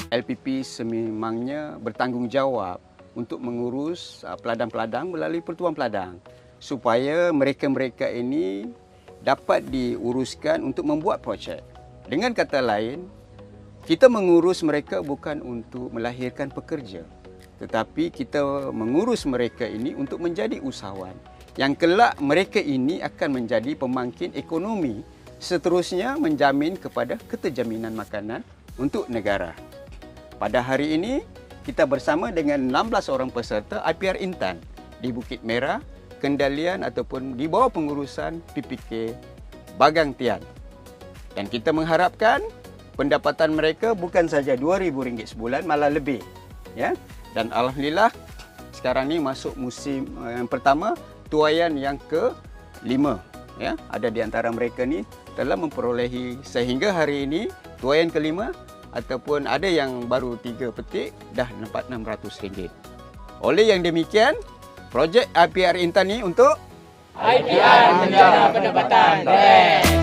LPP sememangnya bertanggungjawab untuk mengurus peladang-peladang melalui Pertuan Peladang supaya mereka-mereka ini dapat diuruskan untuk membuat projek. Dengan kata lain, kita mengurus mereka bukan untuk melahirkan pekerja, tetapi kita mengurus mereka ini untuk menjadi usahawan. Yang kelak mereka ini akan menjadi pembangkit ekonomi, seterusnya menjamin kepada keterjaminan makanan untuk negara. Pada hari ini, kita bersama dengan 16 orang peserta IPR Intan di Bukit Merah, kendalian ataupun di bawah pengurusan PPK Bagang Tian. Dan kita mengharapkan pendapatan mereka bukan saja RM2,000 sebulan, malah lebih. Ya? Dan alhamdulillah, sekarang ni masuk musim yang pertama, tuaian yang ke-5. Ya? Ada di antara mereka ni telah memperolehi sehingga hari ini tuaian ke-5 ataupun ada yang baru 3 petik dah dapat RM600. Oleh yang demikian, projek IPR Intan ni untuk IPR menjaga pendapatan rakyat.